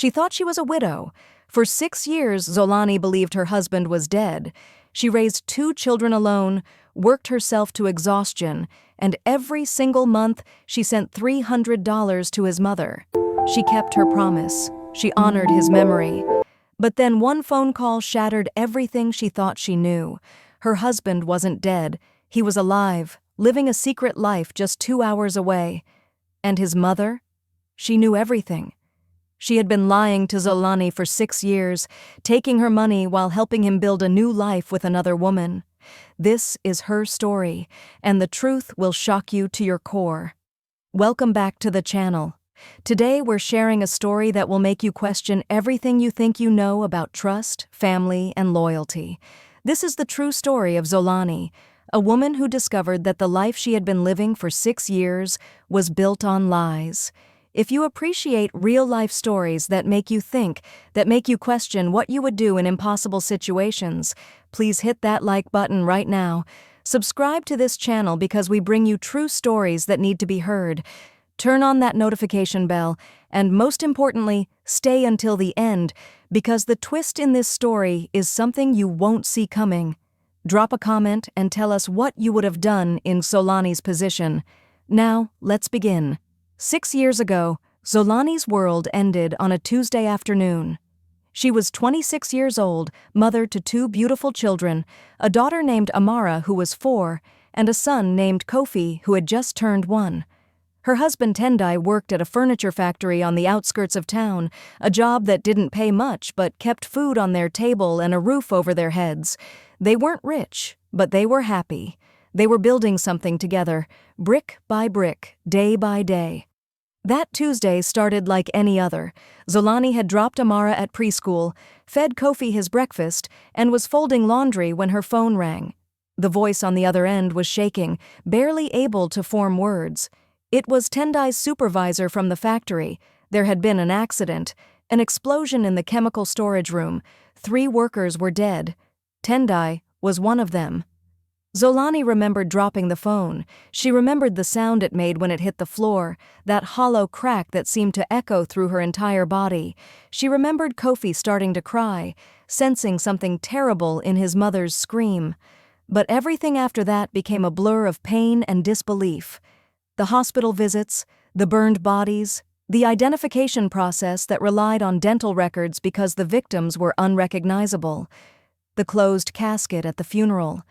She thought she was a widow. For 6 years, Zolani believed her husband was dead. She raised 2 children alone, worked herself to exhaustion, and every single month she sent $300 to his mother. She kept her promise. She honored his memory. But then one phone call shattered everything she thought she knew. Her husband wasn't dead. He was alive, living a secret life just 2 hours away. And his mother? She knew everything. She had been lying to Zolani for 6 years, taking her money while helping him build a new life with another woman. This is her story, and the truth will shock you to your core. Welcome back to the channel. Today we're sharing a story that will make you question everything you think you know about trust, family, and loyalty. This is the true story of Zolani, a woman who discovered that the life she had been living for 6 years was built on lies. If you appreciate real-life stories that make you think, that make you question what you would do in impossible situations, please hit that like button right now. Subscribe to this channel because we bring you true stories that need to be heard. Turn on that notification bell, and most importantly, stay until the end, because the twist in this story is something you won't see coming. Drop a comment and tell us what you would have done in Zolani's position. Now, let's begin. 6 years ago, Zolani's world ended on a Tuesday afternoon. She was 26 years old, mother to 2 beautiful children, a daughter named Amara who was 4, and a son named Kofi who had just turned 1. Her husband Tendai worked at a furniture factory on the outskirts of town, a job that didn't pay much but kept food on their table and a roof over their heads. They weren't rich, but they were happy. They were building something together, brick by brick, day by day. That Tuesday started like any other. Zolani had dropped Amara at preschool, fed Kofi his breakfast, and was folding laundry when her phone rang. The voice on the other end was shaking, barely able to form words. It was Tendai's supervisor from the factory. There had been an accident, an explosion in the chemical storage room. 3 workers were dead. Tendai was one of them. Zolani remembered dropping the phone. She remembered the sound it made when it hit the floor, that hollow crack that seemed to echo through her entire body. She remembered Kofi starting to cry, sensing something terrible in his mother's scream. But everything after that became a blur of pain and disbelief. The hospital visits, the burned bodies, the identification process that relied on dental records because the victims were unrecognizable, the closed casket at the funeral,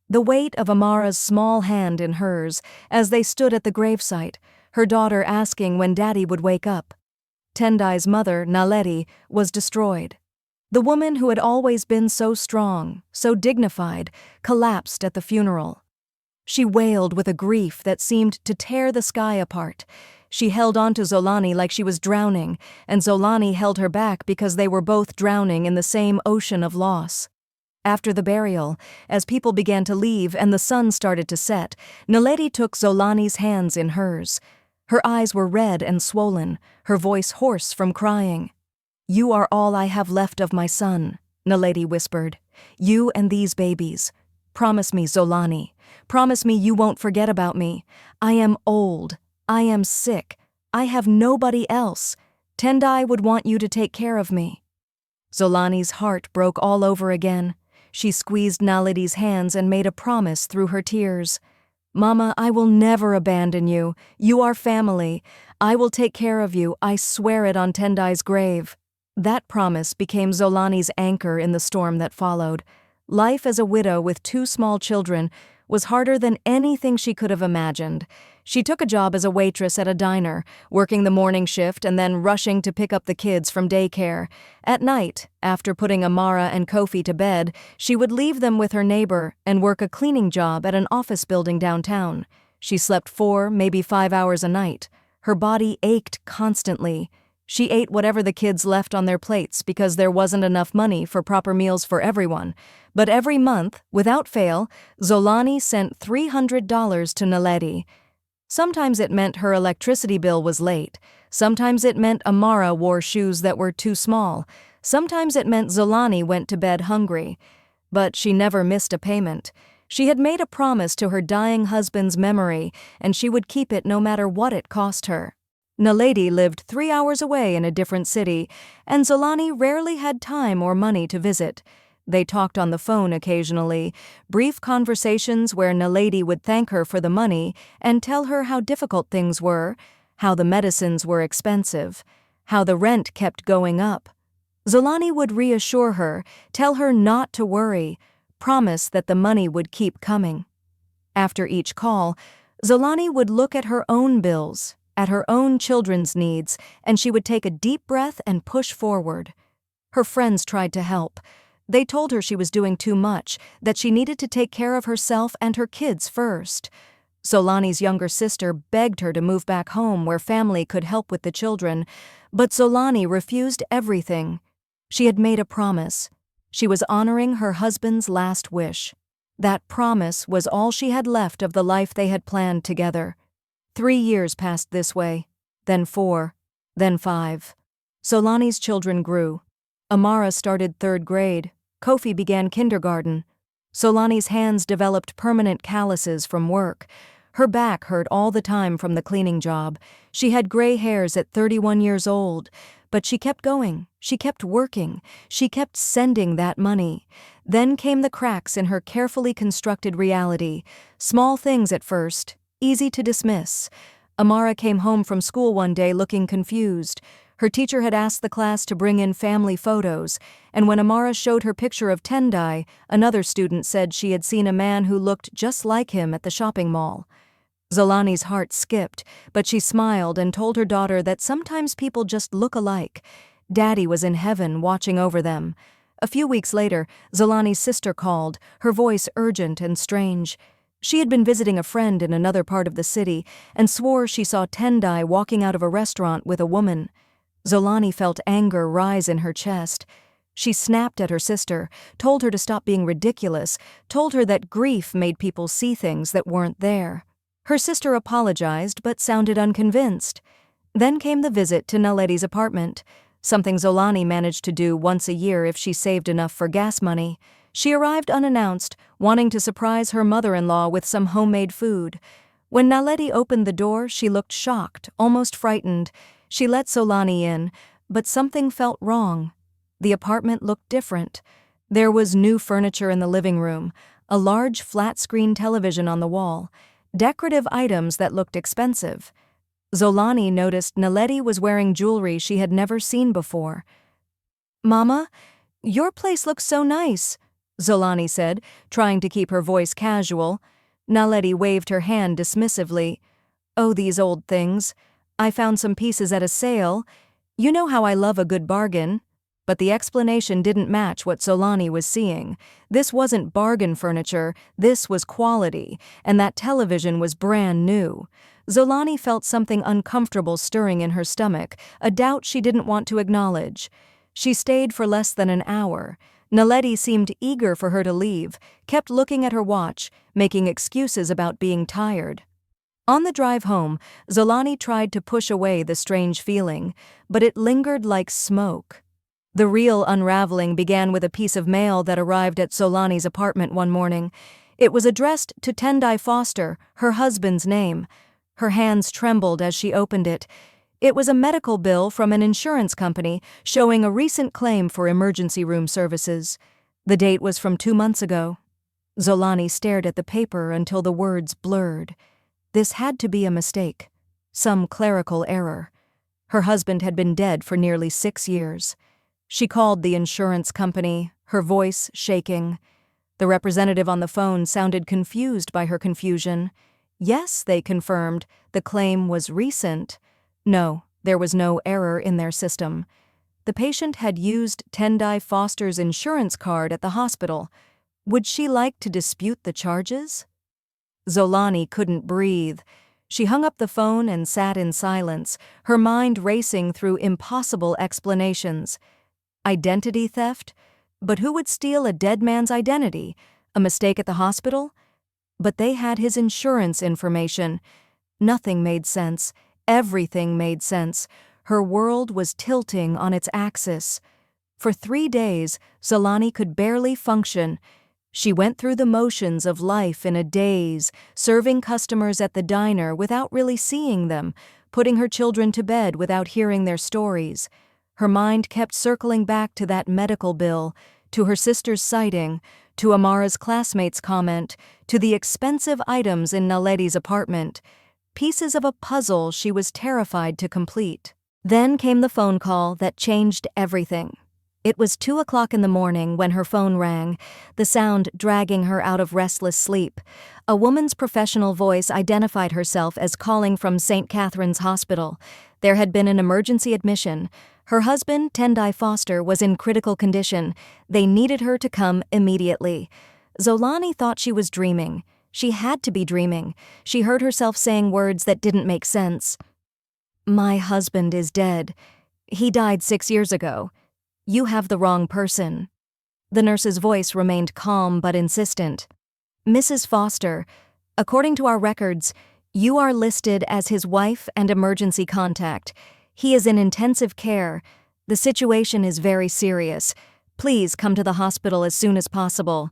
the weight of Amara's small hand in hers as they stood at the gravesite, her daughter asking when Daddy would wake up. Tendai's mother, Naledi, was destroyed. The woman who had always been so strong, so dignified, collapsed at the funeral. She wailed with a grief that seemed to tear the sky apart. She held on to Zolani like she was drowning, and Zolani held her back because they were both drowning in the same ocean of loss. After the burial, as people began to leave and the sun started to set, Naledi took Zolani's hands in hers. Her eyes were red and swollen, her voice hoarse from crying. "You are all I have left of my son," Naledi whispered. "You and these babies. Promise me, Zolani. Promise me you won't forget about me. I am old. I am sick. I have nobody else. Tendai would want you to take care of me." Zolani's heart broke all over again. She squeezed Naledi's hands and made a promise through her tears. "Mama, I will never abandon you. You are family. I will take care of you. I swear it on Tendai's grave." That promise became Zolani's anchor in the storm that followed. Life as a widow with 2 small children was harder than anything she could have imagined. She took a job as a waitress at a diner, working the morning shift and then rushing to pick up the kids from daycare. At night, after putting Amara and Kofi to bed, she would leave them with her neighbor and work a cleaning job at an office building downtown. She slept 4, maybe 5 hours a night. Her body ached constantly. She ate whatever the kids left on their plates because there wasn't enough money for proper meals for everyone. But every month, without fail, Zolani sent $300 to Naledi. Sometimes it meant her electricity bill was late. Sometimes it meant Amara wore shoes that were too small. Sometimes it meant Zolani went to bed hungry. But she never missed a payment. She had made a promise to her dying husband's memory, and she would keep it no matter what it cost her. Naledi lived 3 hours away in a different city, and Zolani rarely had time or money to visit. They talked on the phone occasionally, brief conversations where Naledi would thank her for the money and tell her how difficult things were, how the medicines were expensive, how the rent kept going up. Zolani would reassure her, tell her not to worry, promise that the money would keep coming. After each call, Zolani would look at her own bills, at her own children's needs, and she would take a deep breath and push forward. Her friends tried to help. They told her she was doing too much, that she needed to take care of herself and her kids first. Zolani's younger sister begged her to move back home where family could help with the children, but Zolani refused everything. She had made a promise. She was honoring her husband's last wish. That promise was all she had left of the life they had planned together. 3 years passed this way, then 4, then 5. Zolani's children grew. Amara started 3rd grade. Kofi began kindergarten. Zolani's hands developed permanent calluses from work. Her back hurt all the time from the cleaning job. She had gray hairs at 31 years old, but she kept going. She kept working. She kept sending that money. Then came the cracks in her carefully constructed reality. Small things at first, easy to dismiss. Amara came home from school one day looking confused. Her teacher had asked the class to bring in family photos, and when Amara showed her picture of Tendai, another student said she had seen a man who looked just like him at the shopping mall. Zolani's heart skipped, but she smiled and told her daughter that sometimes people just look alike. Daddy was in heaven watching over them. A few weeks later, Zolani's sister called, her voice urgent and strange. She had been visiting a friend in another part of the city and swore she saw Tendai walking out of a restaurant with a woman. Zolani felt anger rise in her chest. She snapped at her sister, told her to stop being ridiculous, told her that grief made people see things that weren't there. Her sister apologized but sounded unconvinced. Then came the visit to Naledi's apartment, something Zolani managed to do once a year if she saved enough for gas money. She arrived unannounced, wanting to surprise her mother-in-law with some homemade food. When Naledi opened the door, she looked shocked, almost frightened. She let Zolani in, but something felt wrong. The apartment looked different. There was new furniture in the living room, a large flat-screen television on the wall, decorative items that looked expensive. Zolani noticed Naledi was wearing jewelry she had never seen before. "Mama, your place looks so nice," Zolani said, trying to keep her voice casual. Naledi waved her hand dismissively. "Oh, these old things. I found some pieces at a sale. You know how I love a good bargain." But the explanation didn't match what Zolani was seeing. This wasn't bargain furniture, this was quality, and that television was brand new. Zolani felt something uncomfortable stirring in her stomach, a doubt she didn't want to acknowledge. She stayed for less than an hour. Naledi seemed eager for her to leave, kept looking at her watch, making excuses about being tired. On the drive home, Zolani tried to push away the strange feeling, but it lingered like smoke. The real unraveling began with a piece of mail that arrived at Zolani's apartment one morning. It was addressed to Tendai Foster, her husband's name. Her hands trembled as she opened it. It was a medical bill from an insurance company showing a recent claim for emergency room services. The date was from 2 months ago. Zolani stared at the paper until the words blurred. This had to be a mistake, some clerical error. Her husband had been dead for nearly 6 years. She called the insurance company, her voice shaking. The representative on the phone sounded confused by her confusion. Yes, they confirmed, the claim was recent. No, there was no error in their system. The patient had used Tendai Foster's insurance card at the hospital. Would she like to dispute the charges? Zolani couldn't breathe. She hung up the phone and sat in silence, her mind racing through impossible explanations. Identity theft? But who would steal a dead man's identity? A mistake at the hospital? But they had his insurance information. Nothing made sense. Everything made sense. Her world was tilting on its axis. For 3 days, Zolani could barely function. She went through the motions of life in a daze, serving customers at the diner without really seeing them, putting her children to bed without hearing their stories. Her mind kept circling back to that medical bill, to her sister's sighting, to Amara's classmate's comment, to the expensive items in Naledi's apartment, pieces of a puzzle she was terrified to complete. Then came the phone call that changed everything. It was 2 o'clock in the morning when her phone rang, the sound dragging her out of restless sleep. A woman's professional voice identified herself as calling from St. Catherine's Hospital. There had been an emergency admission. Her husband, Tendai Foster, was in critical condition. They needed her to come immediately. Zolani thought she was dreaming. She had to be dreaming. She heard herself saying words that didn't make sense. "My husband is dead. He died 6 years ago. You have the wrong person." The nurse's voice remained calm but insistent. "Mrs. Foster, according to our records, you are listed as his wife and emergency contact. He is in intensive care. The situation is very serious. Please come to the hospital as soon as possible."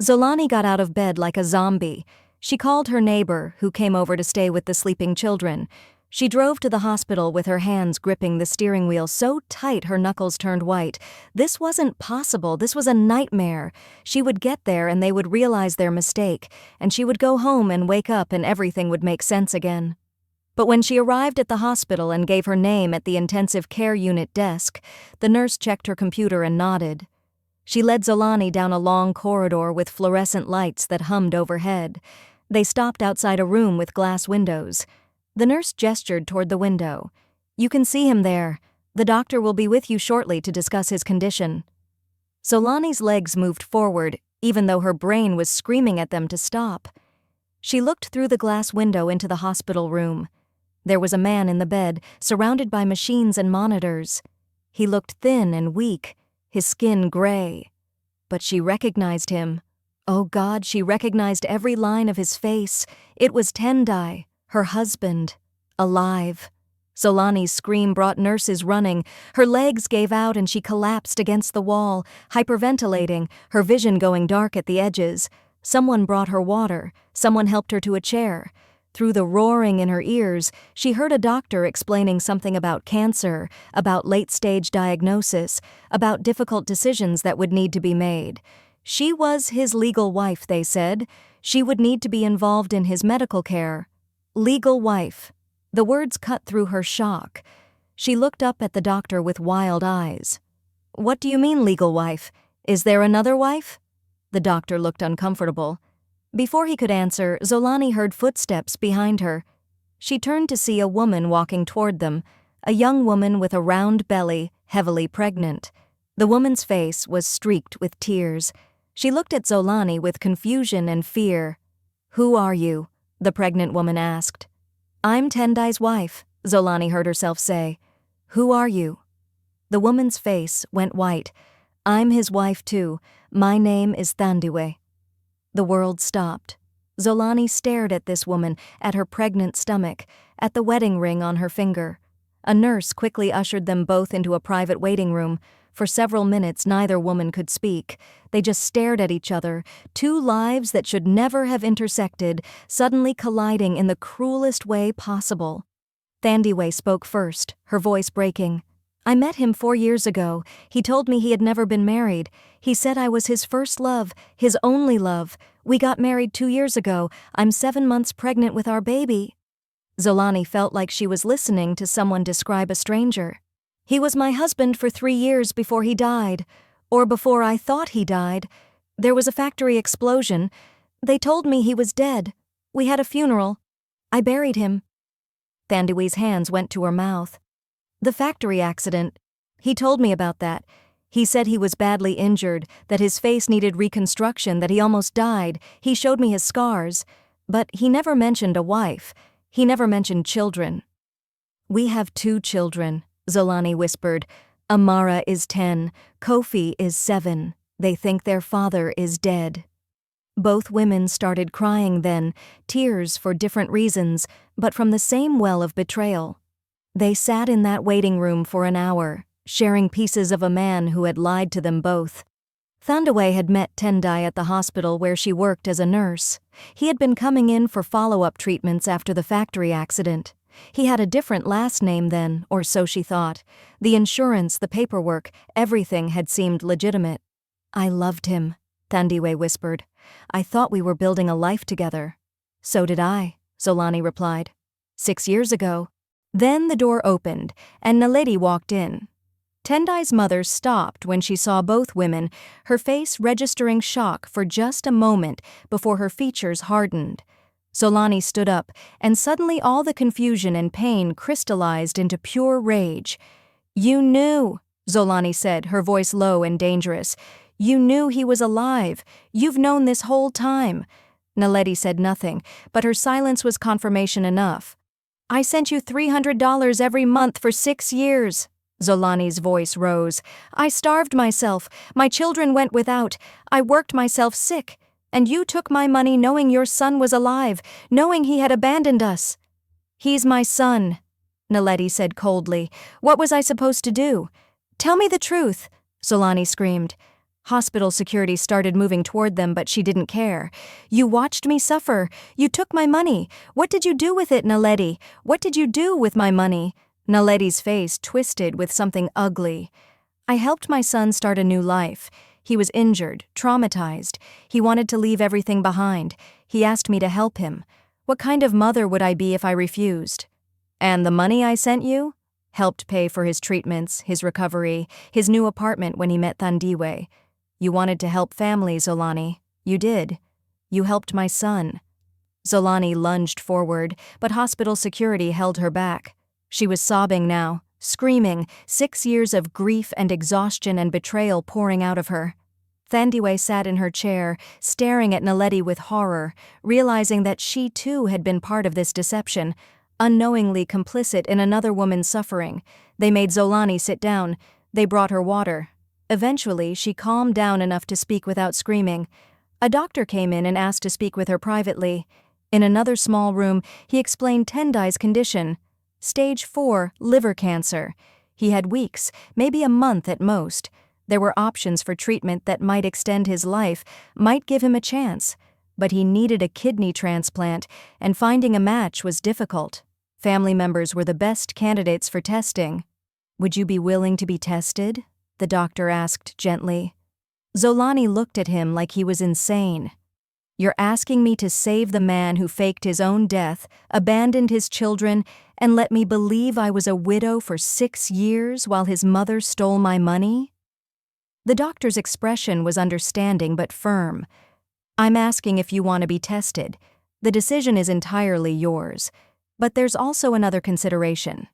Zolani got out of bed like a zombie. She called her neighbor, who came over to stay with the sleeping children. She drove to the hospital with her hands gripping the steering wheel so tight her knuckles turned white. This wasn't possible. This was a nightmare. She would get there and they would realize their mistake, and she would go home and wake up and everything would make sense again. But when she arrived at the hospital and gave her name at the intensive care unit desk, the nurse checked her computer and nodded. She led Zolani down a long corridor with fluorescent lights that hummed overhead. They stopped outside a room with glass windows. The nurse gestured toward the window. "You can see him there. The doctor will be with you shortly to discuss his condition." Zolani's legs moved forward, even though her brain was screaming at them to stop. She looked through the glass window into the hospital room. There was a man in the bed, surrounded by machines and monitors. He looked thin and weak, his skin gray. But she recognized him. Oh God, she recognized every line of his face. It was Tendai, her husband, alive. Zolani's scream brought nurses running. Her legs gave out and she collapsed against the wall, hyperventilating, her vision going dark at the edges. Someone brought her water. Someone helped her to a chair. Through the roaring in her ears, she heard a doctor explaining something about cancer, about late-stage diagnosis, about difficult decisions that would need to be made. She was his legal wife, they said. She would need to be involved in his medical care. Legal wife. The words cut through her shock. She looked up at the doctor with wild eyes. "What do you mean, legal wife? Is there another wife?" The doctor looked uncomfortable. Before he could answer, Zolani heard footsteps behind her. She turned to see a woman walking toward them, a young woman with a round belly, heavily pregnant. The woman's face was streaked with tears. She looked at Zolani with confusion and fear. "Who are you?" the pregnant woman asked. "I'm Tendai's wife," Zolani heard herself say. "Who are you?" The woman's face went white. "I'm his wife too. My name is Thandiwe." The world stopped. Zolani stared at this woman, at her pregnant stomach, at the wedding ring on her finger. A nurse quickly ushered them both into a private waiting room. For several minutes, neither woman could speak. They just stared at each other, two lives that should never have intersected, suddenly colliding in the cruelest way possible. Thandiwe spoke first, her voice breaking. "I met him 4 years ago. He told me he had never been married. He said I was his first love, his only love. We got married 2 years ago. I'm 7 months pregnant with our baby." Zolani felt like she was listening to someone describe a stranger. "He was my husband for 3 years before he died. Or before I thought he died. There was a factory explosion. They told me he was dead. We had a funeral. I buried him." Thandiwe's hands went to her mouth. "The factory accident. He told me about that. He said he was badly injured, that his face needed reconstruction, that he almost died. He showed me his scars. But he never mentioned a wife. He never mentioned children." "We have 2 children," Zolani whispered. "Amara is 10. Kofi is 7. They think their father is dead." Both women started crying then, tears for different reasons, but from the same well of betrayal. They sat in that waiting room for an hour, sharing pieces of a man who had lied to them both. Thandiwe had met Tendai at the hospital where she worked as a nurse. He had been coming in for follow-up treatments after the factory accident. He had a different last name then, or so she thought. The insurance, the paperwork, everything had seemed legitimate. "I loved him," Thandiwe whispered. "I thought we were building a life together." "So did I," Zolani replied. 6 years ago. Then the door opened, and Naledi walked in. Tendai's mother stopped when she saw both women, her face registering shock for just a moment before her features hardened. Zolani stood up, and suddenly all the confusion and pain crystallized into pure rage. "You knew," Zolani said, her voice low and dangerous. "You knew he was alive. You've known this whole time." Naledi said nothing, but her silence was confirmation enough. "I sent you $300 every month for 6 years." Zolani's voice rose. "I starved myself. My children went without. I worked myself sick. And you took my money knowing your son was alive, knowing he had abandoned us." "He's my son," Naledi said coldly. "What was I supposed to do?" "Tell me the truth," Zolani screamed. Hospital security started moving toward them, but she didn't care. "You watched me suffer. You took my money. What did you do with it, Naledi? What did you do with my money?" Naledi's face twisted with something ugly. "I helped my son start a new life. He was injured, traumatized. He wanted to leave everything behind. He asked me to help him. What kind of mother would I be if I refused? And the money I sent you? Helped pay for his treatments, his recovery, his new apartment when he met Thandiwe. You wanted to help families, Zolani. You did. You helped my son." Zolani lunged forward, but hospital security held her back. She was sobbing now, screaming, 6 years of grief and exhaustion and betrayal pouring out of her. Thandiwe sat in her chair, staring at Naledi with horror, realizing that she too had been part of this deception, unknowingly complicit in another woman's suffering. They made Zolani sit down. They brought her water. Eventually, she calmed down enough to speak without screaming. A doctor came in and asked to speak with her privately. In another small room, he explained Tendai's condition. Stage 4, liver cancer. He had weeks, maybe a month at most. There were options for treatment that might extend his life, might give him a chance. But he needed a kidney transplant, and finding a match was difficult. Family members were the best candidates for testing. "Would you be willing to be tested?" the doctor asked gently. Zolani looked at him like he was insane. "You're asking me to save the man who faked his own death, abandoned his children, and let me believe I was a widow for 6 years while his mother stole my money?" The doctor's expression was understanding but firm. "I'm asking if you want to be tested. The decision is entirely yours. But there's also another consideration."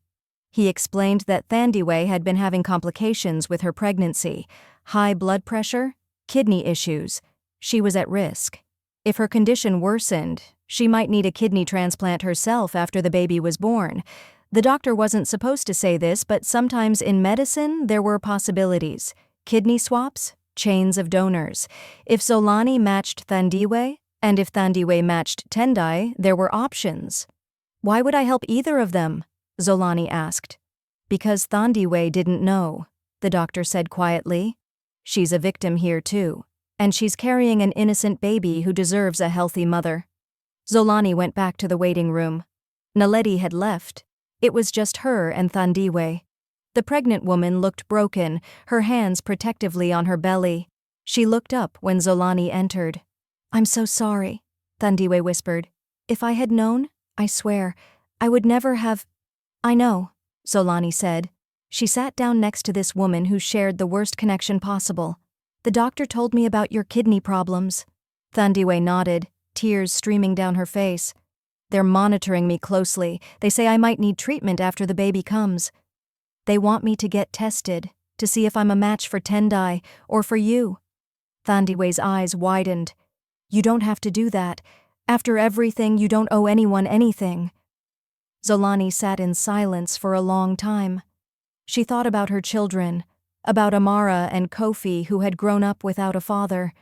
He explained that Thandiwe had been having complications with her pregnancy, high blood pressure, kidney issues. She was at risk. If her condition worsened, she might need a kidney transplant herself after the baby was born. The doctor wasn't supposed to say this, but sometimes in medicine there were possibilities. Kidney swaps, chains of donors. If Zolani matched Thandiwe, and if Thandiwe matched Tendai, there were options. "Why would I help either of them?" Zolani asked. "Because Thandiwe didn't know," the doctor said quietly. "She's a victim here too. And she's carrying an innocent baby who deserves a healthy mother." Zolani went back to the waiting room. Naledi had left. It was just her and Thandiwe. The pregnant woman looked broken, her hands protectively on her belly. She looked up when Zolani entered. "I'm so sorry," Thandiwe whispered. "If I had known, I swear, I would never have—" "I know," Zolani said. She sat down next to this woman who shared the worst connection possible. "The doctor told me about your kidney problems." Thandiwe nodded, tears streaming down her face. "They're monitoring me closely. They say I might need treatment after the baby comes. They want me to get tested, to see if I'm a match for Tendai, or for you." Thandiwe's eyes widened. "You don't have to do that. After everything, you don't owe anyone anything." Zolani sat in silence for a long time. She thought about her children, about Amara and Kofi who had grown up without a father.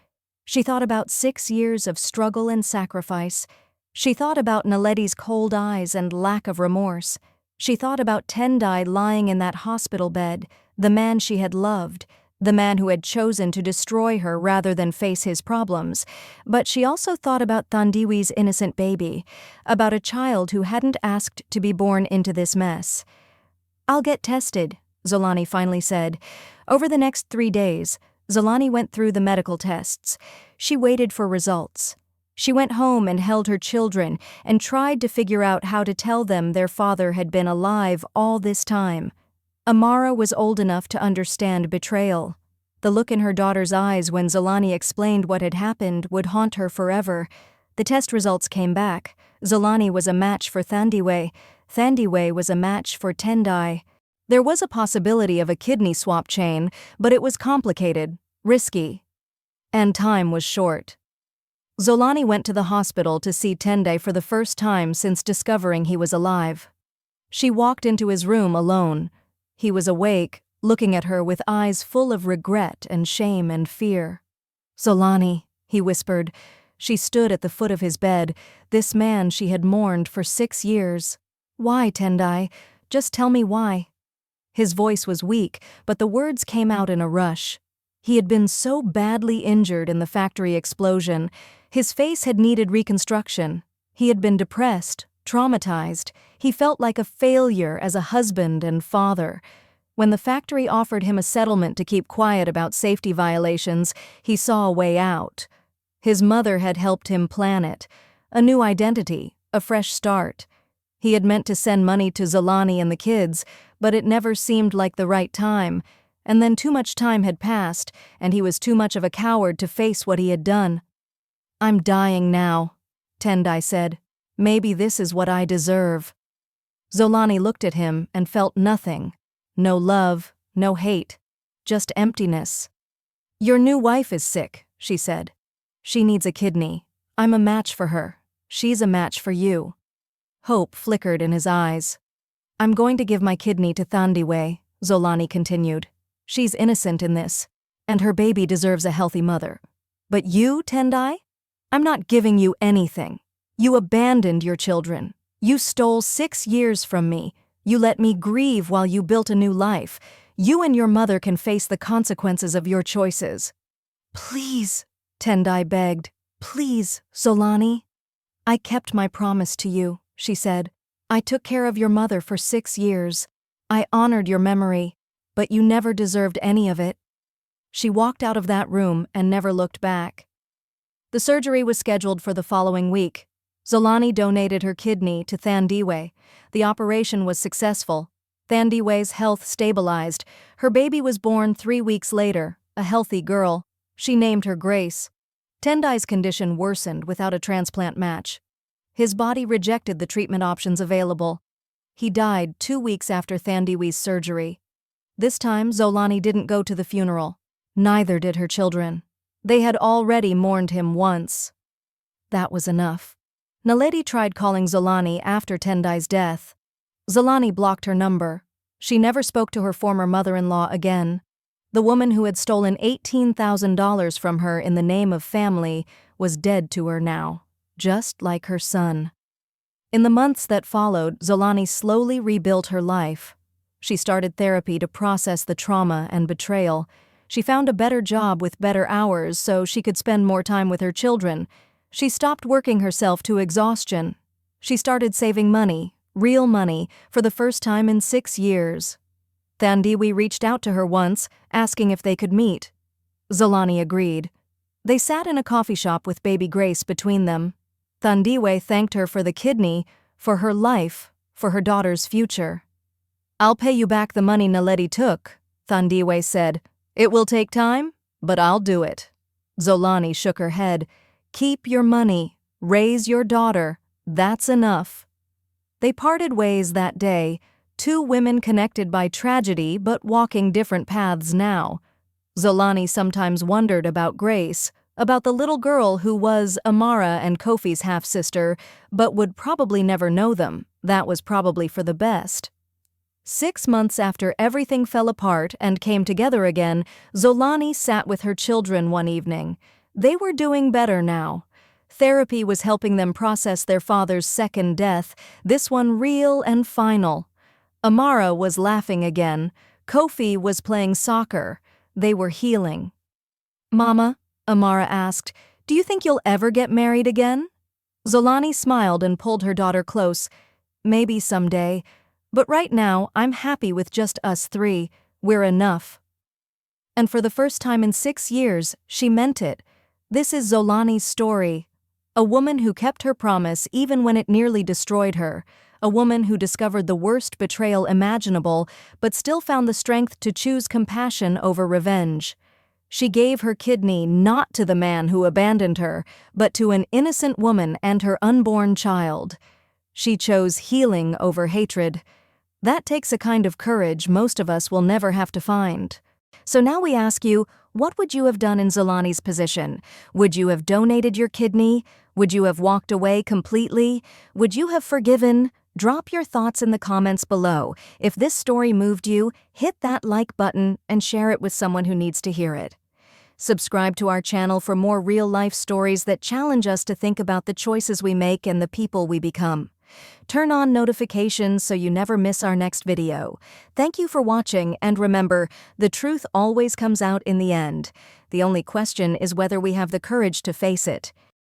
She thought about 6 years of struggle and sacrifice. She thought about Naledi's cold eyes and lack of remorse. She thought about Tendai lying in that hospital bed, the man she had loved, the man who had chosen to destroy her rather than face his problems. But she also thought about Thandiwe's innocent baby, about a child who hadn't asked to be born into this mess. "I'll get tested," Zolani finally said. Over the next 3 days, Zolani went through the medical tests. She waited for results. She went home and held her children and tried to figure out how to tell them their father had been alive all this time. Amara was old enough to understand betrayal. The look in her daughter's eyes when Zolani explained what had happened would haunt her forever. The test results came back. Zolani was a match for Thandiwe. Thandiwe was a match for Tendai. There was a possibility of a kidney swap chain, but it was complicated, risky, and time was short. Zolani went to the hospital to see Tendai for the first time since discovering he was alive. She walked into his room alone. He was awake, looking at her with eyes full of regret and shame and fear. "Zolani," he whispered. She stood at the foot of his bed, this man she had mourned for 6 years. "Why, Tendai? Just tell me why." His voice was weak, but the words came out in a rush. He had been so badly injured in the factory explosion. His face had needed reconstruction. He had been depressed, traumatized. He felt like a failure as a husband and father. When the factory offered him a settlement to keep quiet about safety violations, he saw a way out. His mother had helped him plan it. A new identity, a fresh start. He had meant to send money to Zolani and the kids, but it never seemed like the right time. And then too much time had passed, and he was too much of a coward to face what he had done. "I'm dying now," Tendai said. "Maybe this is what I deserve." Zolani looked at him and felt nothing. No love, no hate, just emptiness. "Your new wife is sick," she said. "She needs a kidney. I'm a match for her. She's a match for you." Hope flickered in his eyes. "I'm going to give my kidney to Thandiwe," Zolani continued. "She's innocent in this, and her baby deserves a healthy mother. But you, Tendai? I'm not giving you anything. You abandoned your children. You stole 6 years from me. You let me grieve while you built a new life. You and your mother can face the consequences of your choices." "Please," Tendai begged. "Please, Zolani." "I kept my promise to you," she said. "I took care of your mother for 6 years. I honored your memory, but you never deserved any of it." She walked out of that room and never looked back. The surgery was scheduled for the following week. Zolani donated her kidney to Thandiwe. The operation was successful. Thandiwe's health stabilized. Her baby was born 3 weeks later, a healthy girl. She named her Grace. Tendai's condition worsened without a transplant match. His body rejected the treatment options available. He died 2 weeks after Thandiwe's surgery. This time, Zolani didn't go to the funeral. Neither did her children. They had already mourned him once. That was enough. Naledi tried calling Zolani after Tendai's death. Zolani blocked her number. She never spoke to her former mother-in-law again. The woman who had stolen $18,000 from her in the name of family was dead to her now, just like her son. In the months that followed, Zolani slowly rebuilt her life. She started therapy to process the trauma and betrayal. She found a better job with better hours so she could spend more time with her children. She stopped working herself to exhaustion. She started saving money, real money, for the first time in 6 years. Thandiwe reached out to her once, asking if they could meet. Zolani agreed. They sat in a coffee shop with baby Grace between them. Thandiwe thanked her for the kidney, for her life, for her daughter's future. "I'll pay you back the money Naledi took," Thandiwe said. "It will take time, but I'll do it." Zolani shook her head. "Keep your money. Raise your daughter. That's enough." They parted ways that day, 2 women connected by tragedy but walking different paths now. Zolani sometimes wondered about Grace, about the little girl who was Amara and Kofi's half-sister, but would probably never know them. That was probably for the best. 6 months after everything fell apart and came together again, Zolani sat with her children one evening. They were doing better now. Therapy was helping them process their father's second death, this one real and final. Amara was laughing again. Kofi was playing soccer. They were healing. "Mama," Amara asked, "do you think you'll ever get married again?" Zolani smiled and pulled her daughter close. "Maybe someday. But right now, I'm happy with just us three. We're enough." And for the first time in 6 years, she meant it. This is Zolani's story. A woman who kept her promise even when it nearly destroyed her. A woman who discovered the worst betrayal imaginable, but still found the strength to choose compassion over revenge. She gave her kidney not to the man who abandoned her, but to an innocent woman and her unborn child. She chose healing over hatred. That takes a kind of courage most of us will never have to find. So now we ask you, what would you have done in Zolani's position? Would you have donated your kidney? Would you have walked away completely? Would you have forgiven? Drop your thoughts in the comments below. If this story moved you, hit that like button and share it with someone who needs to hear it. Subscribe to our channel for more real-life stories that challenge us to think about the choices we make and the people we become. Turn on notifications so you never miss our next video. Thank you for watching, and remember, the truth always comes out in the end. The only question is whether we have the courage to face it.